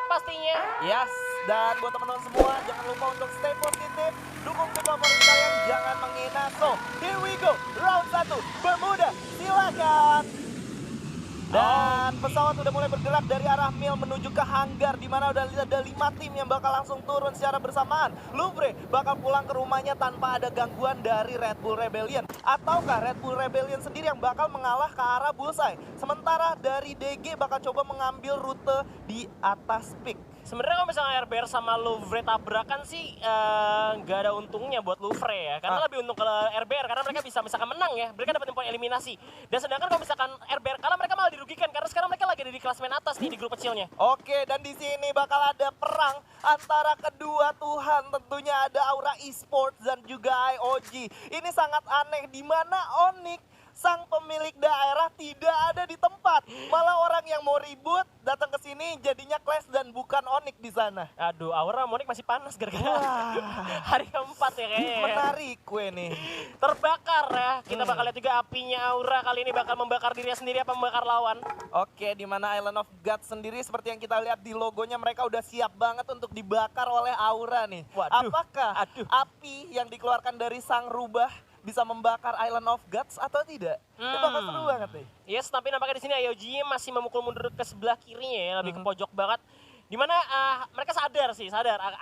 pastinya. Yes, dan buat teman-teman semua jangan lupa untuk stay positif, dukung tim favorit kalian, jangan menghina. So, here we go, round 1, Bermuda, silakan. Dan pesawat udah mulai bergerak dari arah Mil menuju ke hanggar, di mana udah ada 5 tim yang bakal langsung turun secara bersamaan. Louvre bakal pulang ke rumahnya tanpa ada gangguan dari Red Bull Rebellion. Ataukah Red Bull Rebellion sendiri yang bakal mengalah ke arah Bullseye. Sementara dari DG bakal coba mengambil rute di atas peak. Sebenarnya kalau misalnya RBR sama Louvre tabrakan sih nggak ada untungnya buat Louvre ya. Karena lebih untung ke RBR karena mereka bisa misalkan menang ya. Mereka dapetin poin eliminasi. Dan sedangkan kalau misalkan RBR kalah mereka malah dirugikan karena sekarang mereka lagi ada di klasmen atas nih di grup kecilnya. Oke, dan di sini bakal ada perang antara kedua Tuhan. Tentunya ada Aura Esports dan juga IOG. Ini sangat aneh di mana Onyx sang pemilik daerah tidak ada di tempat. Malah orang yang mau ribut datang ke sini jadinya Clash dan bukan Onyx di sana. Aduh, Aura Monik masih panas gara-gara hari keempat ya kayaknya. Menarik kue nih. Terbakar ya. Kita bakal lihat juga apinya Aura kali ini bakal membakar dirinya sendiri apa membakar lawan. Oke, di mana Island of God sendiri seperti yang kita lihat di logonya mereka udah siap banget untuk dibakar oleh Aura nih. Waduh. Apakah api yang dikeluarkan dari sang rubah bisa membakar Island of Gods atau tidak? Itu bakal seru banget nih. Yes, tapi nampaknya di sini IOG masih memukul mundur ke sebelah kirinya ya, lebih ke pojok banget. Dimana mereka sadar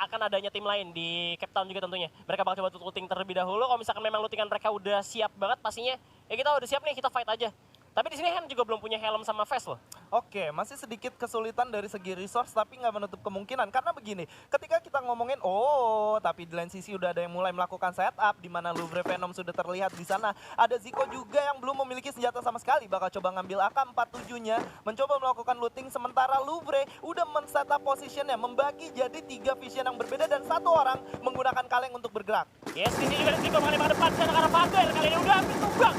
akan adanya tim lain di Cape Town juga tentunya. Mereka bakal coba looting terlebih dahulu. Kalau misalkan memang lootingan mereka udah siap banget, pastinya ya kita udah siap nih, kita fight aja. Tapi di sini Han juga belum punya helm sama vest loh. Oke, masih sedikit kesulitan dari segi resource tapi nggak menutup kemungkinan. Karena begini, ketika kita ngomongin, tapi di lain sisi udah ada yang mulai melakukan setup, di mana Louvre Venom sudah terlihat di sana. Ada Zico juga yang belum memiliki senjata sama sekali, bakal coba ngambil AK-47-nya, mencoba melakukan looting. Sementara Louvre udah men-setup positionnya, membagi jadi 3 vision yang berbeda dan 1 orang menggunakan kaleng untuk bergerak. Yes, di sini juga ada Zico mengalami depan ke arah Fadel. Kali ini udah ambil tumbang.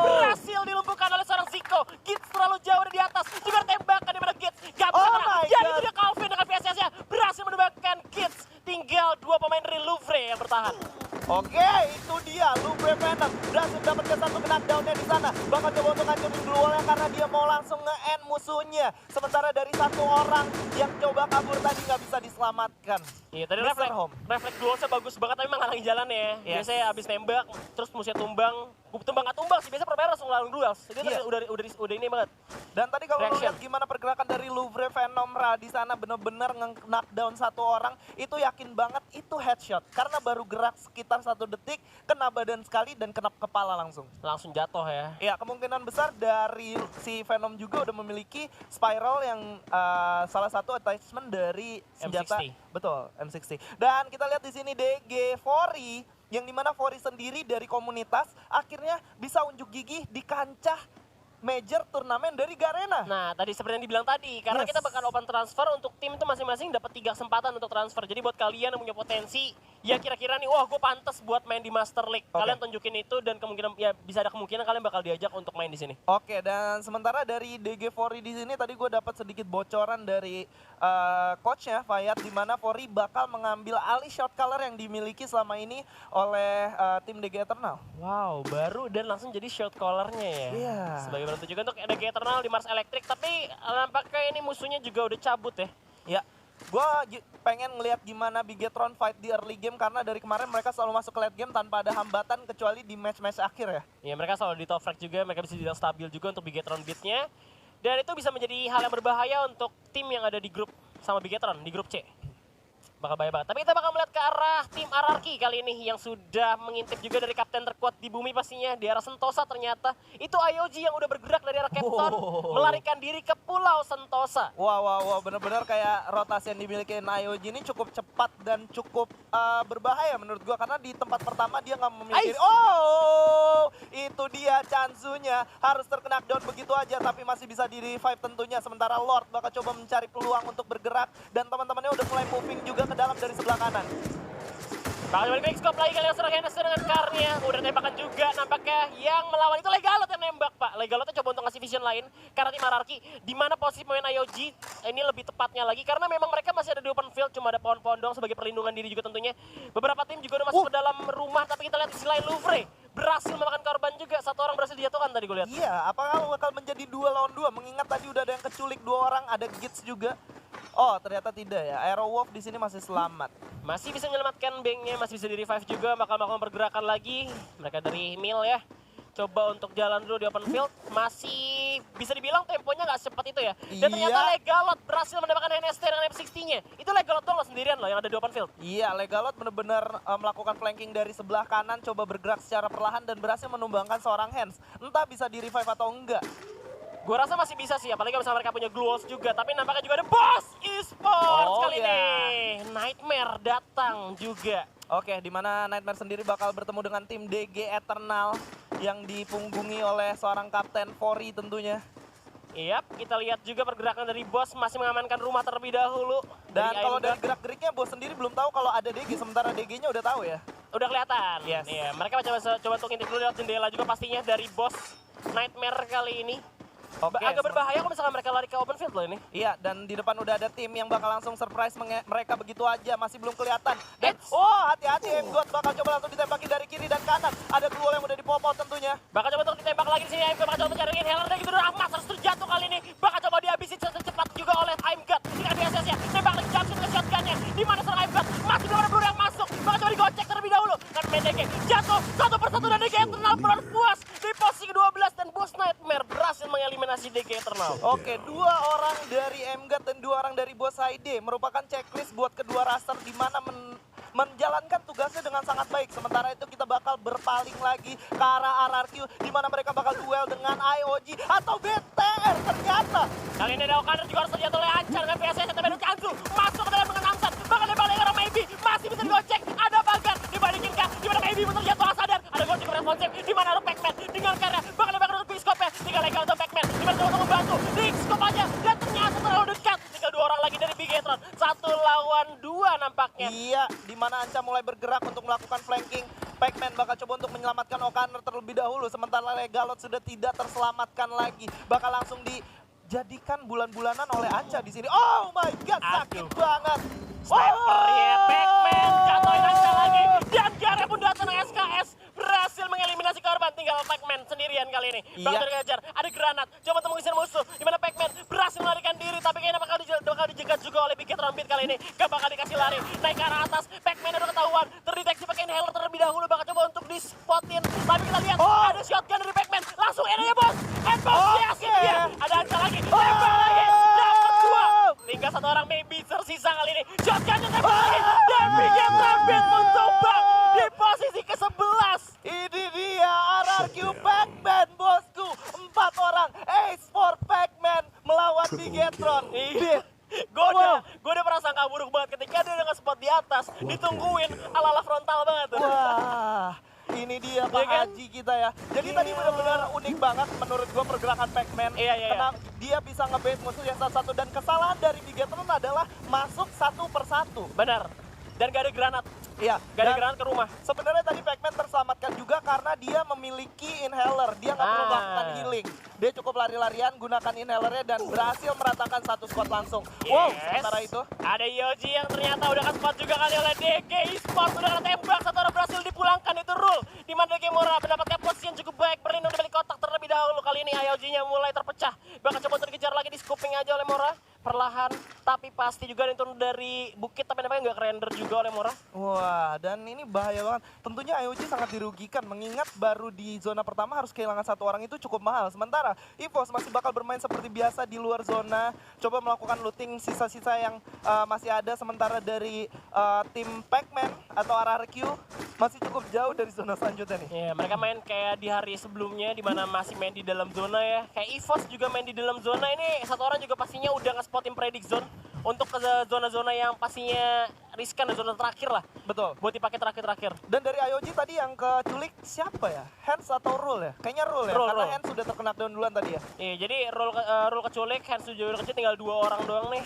Berhasil dilumpuhkan oleh seorang Zico. Gits terlalu jauh di atas. Juga tembakan di mana Gits gak bisa menang. Jadi itu dia Calvin dengan PSS-nya berhasil menembakkan Gits. Tinggal 2 pemain dari Louvre yang bertahan. Oke, itu dia Louvre Venom berhasil mendapatkan 1 knockdown-nya di sana. Bakal coba untuk hancurin dulu oleh karena dia mau langsung nge-end musuhnya. Sementara dari 1 orang yang coba kabur tadi nggak bisa diselamatkan. Iya, tadi refleks duelsnya bagus banget tapi menghalangi jalannya ya. Biasanya abis nembak, terus musuhnya tumbang nggak tumbang sih, biasa permain langsung lalu duels. Jadi udah ini banget. Dan tadi kalau lihat gimana pergerakan dari Louvre Venom di sana bener-bener nge-knockdown 1 orang, itu yakin banget itu headshot. Karena baru gerak sekitar 1 detik, kena badan sekali dan kena kepala langsung. Langsung jatuh ya. Iya, kemungkinan besar dari si Venom juga udah memiliki spiral yang salah satu attachment dari senjata. M60. Betul, M60. Dan kita lihat di sini DG Fori, yang dimana Fori sendiri dari komunitas akhirnya bisa unjuk gigi di kancah major turnamen dari Garena. Nah, tadi seperti yang dibilang tadi, karena kita bakal open transfer untuk tim itu masing-masing dapat 3 kesempatan untuk transfer. Jadi buat kalian yang punya potensi, ya kira-kira nih, wah gue pantas buat main di Master League. Kalian tunjukin itu dan kemungkinan ya bisa ada kemungkinan kalian bakal diajak untuk main di sini. Oke, dan sementara dari DG Fori di sini tadi gue dapat sedikit bocoran dari coachnya Fayat, di mana Fori bakal mengambil alih shot color yang dimiliki selama ini oleh tim DG Eternal. Wow, baru dan langsung jadi shot callernya ya. Iya. Sebagai bentuk juga untuk DG Eternal di Mars Electric, tapi nampaknya ini musuhnya juga udah cabut ya. Ya, gue pengen ngelihat gimana Bigetron fight di early game karena dari kemarin mereka selalu masuk ke late game tanpa ada hambatan kecuali di match-match akhir ya. Iya, mereka selalu di top frag juga, mereka bisa dibilang stabil juga untuk Bigetron beatnya. Dan itu bisa menjadi hal yang berbahaya untuk tim yang ada di grup sama Bigetron, di grup C. Bakal bahaya banget. Tapi kita bakal melihat ke arah tim Ararki kali ini yang sudah mengintip juga dari kapten terkuat di bumi pastinya. Di arah Sentosa ternyata. Itu IOG yang udah bergerak dari arah Cape Town, melarikan diri ke Pulau Sentosa. Wow, bener-bener kayak rotasi yang dimiliki IOG ini cukup cepat dan cukup berbahaya menurut gua. Karena di tempat pertama dia nggak memiliki... itu dia Chansu-nya. Harus terkena down begitu aja tapi masih bisa di revive tentunya. Sementara Lord bakal coba mencari peluang untuk bergerak. Dan teman-temannya udah mulai moving juga ke dalam dari sebelah kanan. Bakal balik back scope lagi kalian serang Henderson dengan karnya. Udah tembakan juga nampaknya yang melawan itu Legalot yang nembak pak. Legalotnya coba untuk ngasih vision lain karena tim Ararki. Dimana posisi pemain IOG ini lebih tepatnya lagi karena memang mereka masih ada di open field. Cuma ada pohon-pohon doang sebagai perlindungan diri juga tentunya. Beberapa tim juga udah masuk ke dalam rumah tapi kita lihat di sisi lain Louvre berhasil memakan korban juga. 1 orang berhasil dijatuhkan tadi gue lihat. Iya, apakah bakal menjadi 2 lawan 2 mengingat tadi udah ada yang keculik 2 orang, ada Gits juga. Oh, ternyata tidak ya. Aerowolf di sini masih selamat. Masih bisa menyelamatkan banknya, masih bisa di revive juga, bakal melakukan pergerakan lagi. Mereka dari Mil ya. Coba untuk jalan dulu di open field, masih bisa dibilang temponya nggak secepat itu ya. Dan ternyata Iya. Legalot berhasil mendapatkan NST dengan M60-nya. Itu Legalot doang loh sendirian loh yang ada di open field. Iya, Legalot benar-benar melakukan flanking dari sebelah kanan, coba bergerak secara perlahan dan berhasil menumbangkan seorang Hands. Entah bisa di revive atau enggak. Gue rasa masih bisa sih, apalagi kalau misalnya mereka punya Glue Walls juga. Tapi nampaknya juga ada Boss Esports Oh, kali iya. ini. Nightmare datang juga. Oke, di mana Nightmare sendiri bakal bertemu dengan tim DG Eternal yang dipunggungi oleh seorang Kapten Fori tentunya. Iya, kita lihat juga pergerakan dari Boss masih mengamankan rumah terlebih dahulu. Dan kalau IMG. dari gerak-geriknya Bos sendiri belum tahu kalau ada DG, sementara DG-nya udah tahu ya. Udah kelihatan. Yes. Iya, mereka coba untuk intip dulu lewat jendela juga pastinya dari Boss Nightmare kali ini. Oke, Agak berbahaya kalau misalnya mereka lari ke open field loh ini. Iya, dan di depan udah ada tim yang bakal langsung surprise mereka begitu aja, masih belum kelihatan. Dan, Eits. hati-hati M-God bakal coba langsung ditembaki dari kiri dan kanan. Ada Glue yang udah dipopot tentunya. Bakal coba untuk ditembak lagi di sini. Aimgat bakal coba mencari inhaler dan gitu. Ahmad harus terjatuh kali ini. Bakal coba dihabisin secepat juga oleh Aimgat. Dengan BSS ya. Tembak lagi jump ke shotgunnya. Di mana seorang Aimgat masih belum ada peluru yang masuk. Bakal coba digocek terlebih dahulu. Dan MDG jatuh satu persatu dan DG Eternal berpuas di posisi ke-12 dan Boss Nightmare berhasil mengeliminasi DG Eternal. Oke, 2 orang dari M-God dan 2 orang dari Boss ID merupakan checklist buat kedua raster di mana menjalankan tugasnya dengan sangat baik. Sementara itu kita bakal berpaling lagi ke arah RRQ di mana mereka bakal duel dengan IOG atau BTR ternyata. Kali ini ada Okaner juga harus terjatuh oleh Ancar dengan PSS tapi ada Kanzu masuk ke dalam dengan Angsan. Bakal dibalik ke arah Maybe masih bisa digocek. Ada Bagan dibalikin kah? Di mana Maybe pun terjatuh sadar. Ada gocek responsif di mana ada Pac-Man dengan karya bakal dibakar untuk Big-Scope-nya. Tinggal legal untuk Pac-Man. Di mana coba membantu Big-Scope aja dan ternyata terlalu dekat. Tinggal 2 orang lagi dari Bigetron. 1 lawan 2 nampaknya. Iya, di mana Anca mulai bergerak untuk melakukan flanking. Pac-Man bakal coba untuk menyelamatkan Okaner terlebih dahulu. Sementara Legalot sudah tidak terselamatkan lagi. Bakal langsung dijadikan bulan-bulanan oleh Anca di sini. Oh my god, sakit Aduh. banget. Snipernya Oh! Pac-Man jatuhin Anca lagi. Dan Gare pun datang SKS berhasil mengeliminasi korban. Tinggal Pac-Man sendirian kali ini. Iya. Bakal dikejar, ada granat. Coba untuk mengusir musuh. Di mana Pac-Man berhasil melarikan diri. Tapi kayaknya bakal dijegat juga oleh Bigetron Beat kali ini. Gak bakal dikasih lari. Naik ke arah atas. Pac-Man udah ketahuan. Terdeteksi pakai inhaler terlebih dahulu. Bakal coba untuk dispotin. Tapi kita lihat ada shotgun dari Pac-Man. Langsung ini ya bos. Headbox yes. Oke. Iya. Ada Anca lagi. Tembak lagi. Dapat 2. Tinggal 1 orang maybe tersisa kali ini. Shotgunnya tembak lagi. Dan Bigetron Beat pun tumbang di posisi ke-11. Ini dia RRQ Pac-Man bosku. 4 orang Ace for Pac-Man melawan Bigetron. Iya. Gue udah merasa gak buruk banget ketika dia udah nge-spot di atas. Ditungguin ala-ala frontal banget tuh. Wah, ini dia Pak Iya kan? Haji kita ya. Jadi tadi benar-benar unik banget menurut gua pergerakan Pac-Man. Iya. Karena dia bisa nge-bait musuh yang satu-satu. Dan kesalahan dari Bigetron adalah masuk satu persatu. Benar. Dan gak ada granat. Iya. Gak ada dan granat ke rumah. sebenarnya tadi Pac-Man terselamatkan juga karena dia memiliki inhaler. Dia nggak perlu melakukan healing. Dia cukup lari-larian gunakan inhalernya dan berhasil meratakan satu squad langsung. Wow, sementara itu Ada Yoji yang ternyata udah ke-spot juga kali oleh DG Esports. Udah kena tembak, 1 orang berhasil dipulangkan itu Rule. Di mana DG Mora mendapatkan posisi yang cukup baik. Berlindung di balik kotak terlebih dahulu. Kali ini IOG-nya mulai terpecah. Bakal coba untuk dikejar lagi di scooping aja oleh Mora. Perlahan, tapi pasti juga turun dari bukit. Tapi nampaknya nggak kerender juga oleh Mora. wah, dan ini bahaya banget. Tentunya IOG sangat dirugikan mengingat baru di zona pertama harus kehilangan 1 orang itu cukup mahal. Sementara EVOS masih bakal bermain seperti biasa di luar zona, coba melakukan looting sisa-sisa yang masih ada. Sementara dari tim Pac-Man atau RRQ masih cukup jauh dari zona selanjutnya nih. Ya, mereka main kayak di hari sebelumnya di mana masih main di dalam zona ya. Kayak EVOS juga main di dalam zona ini. 1 orang juga pastinya udah nge-spotin predict zone untuk ke zona-zona yang pastinya riskan dan zona terakhir lah. Betul. Buat dipakai terakhir-terakhir. Dan dari IOG tadi yang keculik siapa ya? Hands atau Rule ya? Kayaknya Rule ya, karena Rule. Hands sudah terkena down duluan tadi ya. Iya, jadi roll keculik, Hands udah kecil tinggal 2 orang doang nih.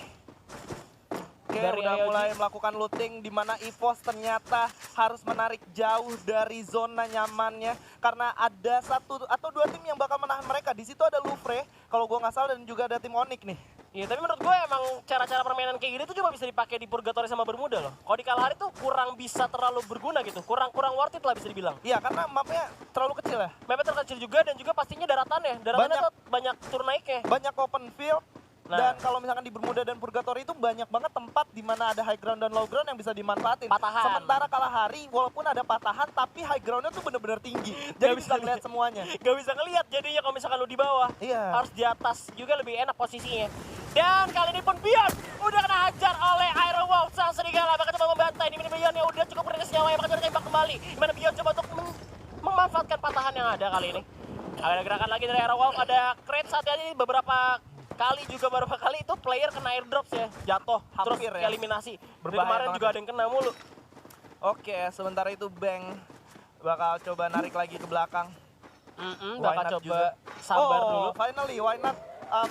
Oke, Dari udah IOG. mulai melakukan looting di mana EVOS ternyata harus menarik jauh dari zona nyamannya karena ada 1 atau 2 tim yang bakal menahan mereka. Di situ ada Louvre, kalau gua nggak salah, dan juga ada tim Onyx nih. Iya, tapi menurut gue emang cara-cara permainan kayak gini tuh cuma bisa dipakai di Purgatory sama Bermuda loh. Kalau di Kalahari tuh kurang bisa terlalu berguna gitu, kurang worth it lah bisa dibilang. Iya, karena mapnya terlalu kecil ya. Mapnya terkecil juga dan juga pastinya daratannya tuh banyak tur naiknya. Banyak open field Nah. Dan kalau misalkan di Bermuda dan Purgatory itu banyak banget tempat di mana ada high ground dan low ground yang bisa dimanfaatin. Patahan. Sementara Kalahari walaupun ada patahan tapi high groundnya tuh bener-bener tinggi. Jadi bisa ngeliat semuanya. Gak bisa ngeliat jadinya kalau misalkan lu di bawah. Iya. Harus di atas juga lebih enak posisinya. Dan kali ini pun Bion udah kena hajar oleh Iron Wolf sang serigala. Bahkan coba membantai. Di Bion yang udah cukup kritis nyawanya. Bahkan udah tembak kembali. Dimana Bion coba untuk memanfaatkan patahan yang ada kali ini. Ada gerakan lagi dari Iron Wolf. Ada crate saat ini beberapa kali itu player kena airdrops ya. Jatuh. Hampir terus ya. eliminasi. Dari Berbahaya kemarin banget juga ada yang kena mulu. Oke, sementara itu Bang bakal coba narik lagi ke belakang. Why Bakal not coba juga? sabar Oh, dulu. finally Why Not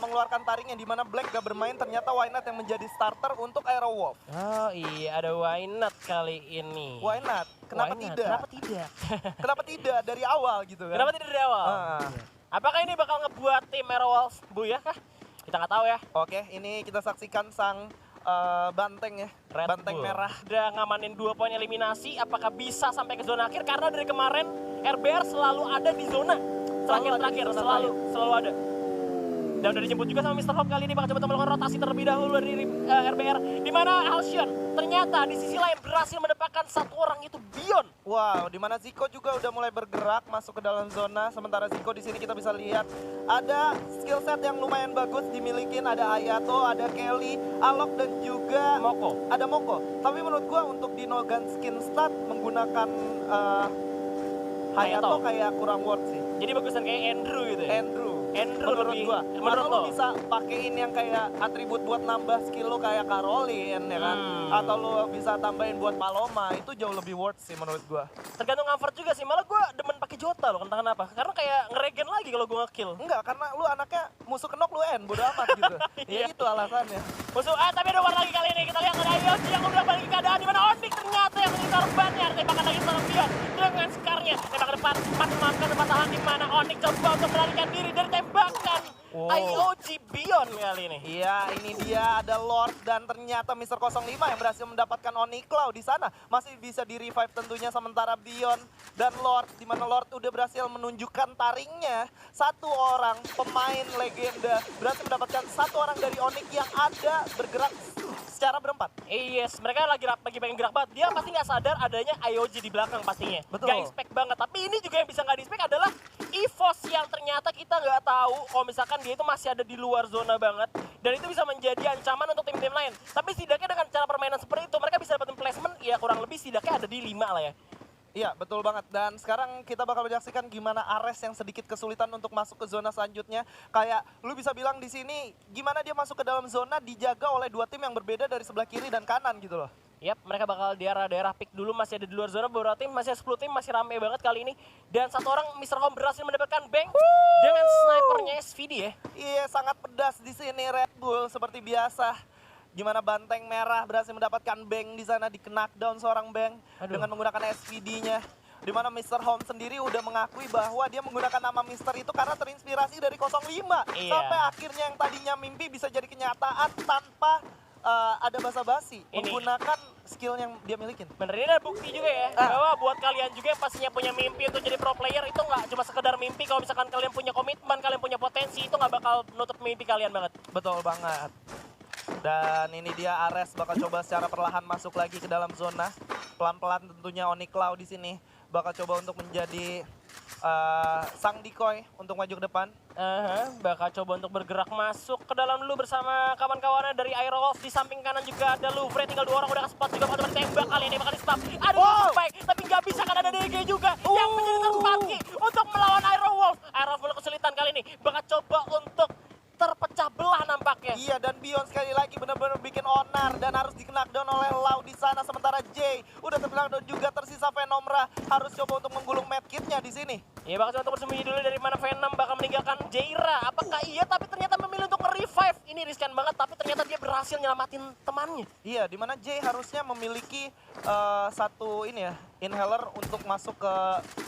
mengeluarkan taringnya di mana Black gak bermain, ternyata Why Not yang menjadi starter untuk Aero Wolf. Oh iya, ada Why Not kali ini. Why Not? Kenapa Why not? tidak? Kenapa tidak? Kenapa tidak dari awal gitu kan? Kenapa tidak dari awal? Ah. Apakah ini bakal ngebuat tim Aero Wolf buyar kah? Kita nggak tahu ya. Oke, ini kita saksikan sang banteng ya, Red banteng Bull merah. udah ngamanin 2 poin eliminasi. Apakah bisa sampai ke zona akhir? Karena dari kemarin RBR selalu ada di zona terakhir, selalu ada. Dan udah dijemput juga sama Mr. Hop kali ini, bakal coba melakukan rotasi terlebih dahulu dari RBR. Di mana Halcyon ternyata di sisi lain berhasil mendapatkan 1 orang itu Bion. Wow, di mana Zico juga udah mulai bergerak masuk ke dalam zona. Sementara Zico di sini kita bisa lihat ada skill set yang lumayan bagus dimiliki. Ada Hayato, ada Kelly, Alok dan juga Moko. ada Moko. Tapi menurut gua untuk di no gun skin start menggunakan Hayato kayak kurang worth sih. Jadi bagusan kayak Andrew gitu ya. Andrew Menurut lebih, gua. Menurut atau lo? lu bisa pakein yang kayak atribut buat nambah skill lo kayak Caroline ya kan, atau lo bisa tambahin buat Paloma, itu jauh lebih worth sih menurut gua. Tergantung comfort juga sih. Malah gue demen pakai Jota loh, entah kenapa. Karena kayak ngeregen lagi kalau gue nge-kill. Enggak, karena lu anaknya musuh kenok lu bodo amat gitu. Ya itu alasannya. Musuh tapi ada war lagi kali ini. Kita lihat ada Ayoji yang udah balik ke keadaan di mana Onyx ternyata yang menjadi korbannya. Tembakan lagi seorang Bion dengan Skarnya. Tembak ke depan, memanfaatkan tempat tahan di mana Onyx coba untuk melarikan diri dari tembakan. IOG Bion kali ini. Iya, ini dia ada Lord dan ternyata Mr. 05 yang berhasil mendapatkan Oniklau di sana. Masih bisa di revive tentunya, sementara Bion dan Lord, di mana Lord udah berhasil menunjukkan taringnya. 1 orang pemain legenda berhasil mendapatkan 1 orang dari Onyx yang ada bergerak secara berempat. Yes, mereka lagi pengen gerak banget. Dia pasti nggak sadar adanya IOG di belakang pastinya. Betul. Gak expect banget. Tapi ini juga yang bisa nggak di-expect adalah EVOS yang ternyata kita nggak tahu kalau misalkan dia itu masih ada di luar zona banget. Dan itu bisa menjadi ancaman untuk tim-tim lain. Tapi setidaknya dengan cara permainan seperti itu, mereka bisa dapetin placement ya kurang lebih setidaknya ada di 5 lah ya. Iya, betul banget. Dan sekarang kita bakal menyaksikan gimana Ares yang sedikit kesulitan untuk masuk ke zona selanjutnya. Kayak lu bisa bilang di sini gimana dia masuk ke dalam zona dijaga oleh 2 tim yang berbeda dari sebelah kiri dan kanan gitu loh. Yap, mereka bakal di daerah pick dulu, masih ada di luar zona beberapa tim, masih ada 10 tim, masih rame banget kali ini. Dan 1 orang Mr. Home berhasil mendapatkan Bang dengan snipernya SVD ya. Iya, sangat pedas di sini Red Bull seperti biasa. Gimana banteng merah berhasil mendapatkan Bang di sana, di knockdown seorang Bang dengan menggunakan SVD-nya. Di mana Mr. Home sendiri udah mengakui bahwa dia menggunakan nama Mr. itu karena terinspirasi dari 05. Iya. Sampai akhirnya yang tadinya mimpi bisa jadi kenyataan tanpa ada basa-basi menggunakan skill yang dia milikin. Bener, ini ada bukti juga ya, bahwa buat kalian juga yang pastinya punya mimpi untuk jadi pro player, itu nggak cuma sekedar mimpi. Kalau misalkan kalian punya komitmen, kalian punya potensi, itu nggak bakal nutup mimpi kalian banget. Betul banget. Dan ini dia Ares bakal coba secara perlahan masuk lagi ke dalam zona. Pelan-pelan tentunya Oniklau di sini bakal coba untuk menjadi sang decoy untuk maju ke depan. Bakal coba untuk bergerak masuk ke dalam dulu bersama kawan-kawannya dari Aero Wolf. Di samping kanan juga ada Louvre, tinggal 2 orang udah ke-spot juga, bakal coba ditembak kali ini, bakal di-stop. Ada baik, tapi nggak bisa kan ada DG juga yang menjadi terpaki untuk melawan Aero Wolf. Aero Wolf mulai kesulitan kali ini, bakal coba untuk terpecah belah nampaknya. Iya, dan Bion sekali lagi benar-benar bikin onar dan harus di-knockdown oleh Lau di sana. Sementara Jay udah ter-knockdown juga, tersisa Venomra harus coba untuk menggulung medkitnya di sini. Iya, bakal coba untuk bersembunyi dulu dari mana Venom bakal meninggalkan Jaira. Apakah iya, tapi ternyata memilih untuk nge-revive. Ini riskan banget, tapi ternyata dia berhasil nyelamatin temannya. Iya, di mana Jay harusnya memiliki satu ini ya, inhaler untuk masuk ke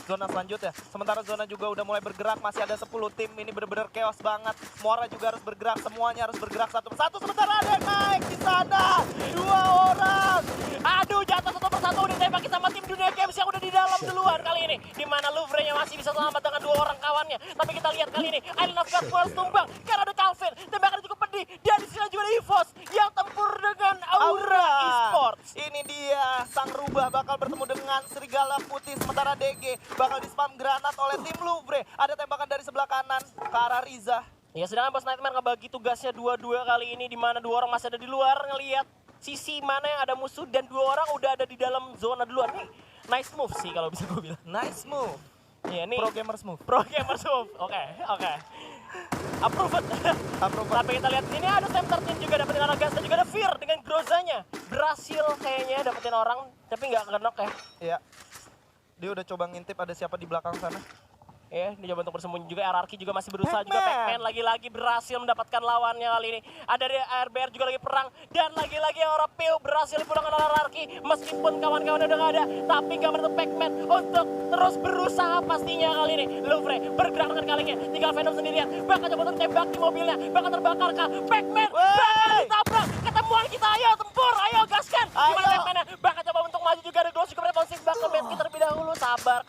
zona selanjutnya. Sementara zona juga udah mulai bergerak, masih ada 10 tim, ini bener-bener chaos banget. Muara juga harus bergerak, semuanya harus bergerak satu persatu. Sementara ada yang naik di sana, 2 orang. Aduh, jatuh satu persatu ditembaki sama tim Dunia Games yang udah di dalam duluan kali ini. Di mana Louvre-nya masih bisa selamat dengan 2 orang kawannya. Tapi kita lihat kali ini, Island of God harus tumbang karena ada Calvin. Tembakan cukup pedih terjadi. Dan di sini juga ada EVOS yang tempur dengan Aura Esports. Ini dia, sang rubah bakal bertemu dengan Serigala Putih. Sementara DG bakal di-spam granat oleh tim Louvre. Ada tembakan dari sebelah kanan ke arah Riza. Ya, sedangkan Bos Nightmare ngebagi tugasnya 2-2 kali ini, di mana 2 orang masih ada di luar ngelihat sisi mana yang ada musuh dan 2 orang udah ada di dalam zona duluan. Nih, nice move sih kalau bisa gue bilang. Nice move. Iya, nih. Pro gamers move. Pro gamers move. Oke. Approved. Approved. Tapi kita lihat sini ada Sam 13 juga dapetin Aragas dan juga ada Fear dengan Grozanya. Berhasil kayaknya dapetin orang, tapi nggak kenok ya. Iya. Dia udah coba ngintip ada siapa di belakang sana. Ya, dia coba untuk bersembunyi juga. RRQ juga masih berusaha juga. Pac-Man. Pac-Man lagi-lagi berhasil mendapatkan lawannya kali ini. Ada di RBR juga lagi perang. Dan lagi-lagi Aura Peu berhasil dipulangkan oleh RRQ. Meskipun kawan-kawan udah nggak ada. Tapi nggak menutup Pac-Man untuk terus berusaha pastinya kali ini. Louvre bergerak dengan kalinya. Tinggal Venom sendirian. Bakal coba untuk tembak di mobilnya. Bakal terbakar kah? Pac-Man bakal ditabrak. Ketemuan kita, ayo tempur, ayo gaskan. Gimana Pac-Man-nya? Bakal coba untuk maju juga. Ada Gloss cukup responsif. Bakal medkit terlebih dahulu. Sabar.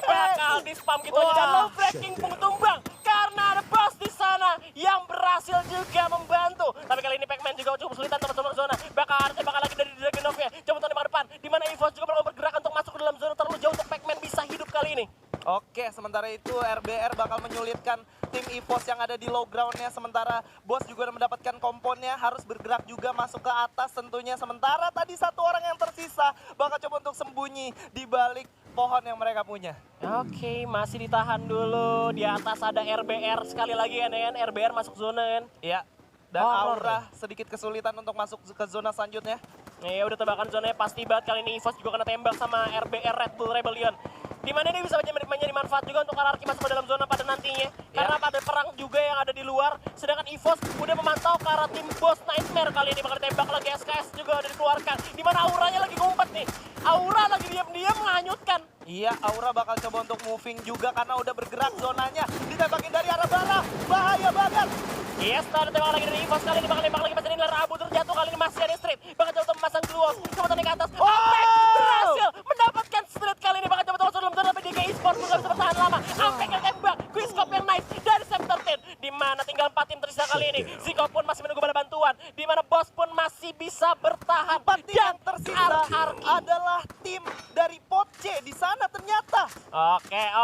Bakal di spam gitu aja dan low breaking pun tumbang karena ada bos di sana yang berhasil juga membantu. Tapi kali ini Pac-Man juga cukup kesulitan teman-teman zona. Bakal lagi dari Dragunovnya. Coba untuk di depan di mana EVOS juga bakal bergerak untuk masuk ke dalam zona terlalu jauh untuk Pac-Man bisa hidup kali ini. Oke, sementara itu RBR bakal menyulitkan tim EVOS yang ada di low groundnya. Sementara Bos juga udah mendapatkan komponnya, harus bergerak juga masuk ke atas tentunya. Sementara tadi satu orang yang tersisa bakal coba untuk sembunyi di balik pohon yang mereka punya. Oke, masih ditahan dulu. Di atas ada RBR sekali lagi kan. RBR masuk zona kan. Iya. Dan Horror. Aura sedikit kesulitan untuk masuk ke zona selanjutnya. Ya udah tebakan zonanya pasti banget kali ini EVOS juga kena tembak sama RBR Red Bull Rebellion. Dimana dia bisa menjadi manfaat juga untuk RRQ masuk ke dalam zona pada nantinya. Karena pada perang juga yang ada di luar. Sedangkan EVOS udah memantau ke arah tim Bos Nightmare kali ini. Bakal tembak lagi, SKS juga udah dikeluarkan. Dimana Auranya lagi ngumpet nih. Aura lagi diam-diam menghanyutkan. Iya, Aura bakal coba untuk moving juga karena udah bergerak zonanya. Ditembakin dari arah barat. Bahaya banget. Yes, ada tembak lagi dari EVOS kali ini. Bakal tembak lagi masih ini Abu terjatuh kali ini masih ada straight. Bakal coba untuk memasang Gluos. Coba tadi ke atas. Ampek berhasil mendapatkan straight kali ini. Bakal coba untuk masuk dalam zona tapi DG Esports nggak bisa bertahan lama. Ampek yang tembak. Quickscope yang nice dari Sam 13. Dimana tinggal 4 tim tersisa kali ini. Ziko pun masih menunggu bala bantuan. Dimana Bos pun masih bisa bertahan. 4 tim yang tersisa RRQ adalah tim dari pot C di sana ternyata.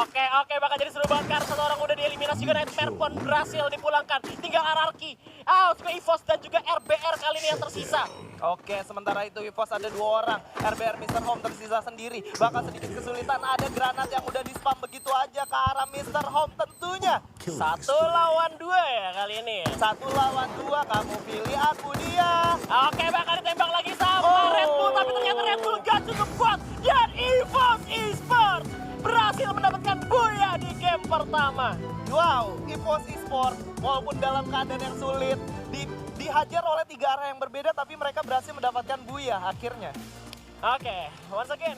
Oke, bakal jadi seru banget karena satu orang udah dieliminasi juga. Nightmare pun berhasil dipulangkan. Tinggal RRQ, juga EVOS dan juga RBR kali ini yang tersisa. Oke, sementara itu EVOS ada 2 orang. RBR Mr. Home tersisa sendiri. Bakal sedikit kesulitan, ada granat yang udah di-spam begitu aja ke arah Mr. Home tentunya. 1 lawan 2 ya kali ini ya. 1 lawan 2, kamu pilih aku dia. Oke, bakal ditembak lagi sama Red Bull, tapi ternyata Red Bull gak cukup kuat. Dan EVOS Esports berhasil mendapatkan buya di game pertama. Wow, EVOS Esports walaupun dalam keadaan yang sulit dihajar oleh 3 arah yang berbeda tapi mereka berhasil mendapatkan buya akhirnya. Oke, once again.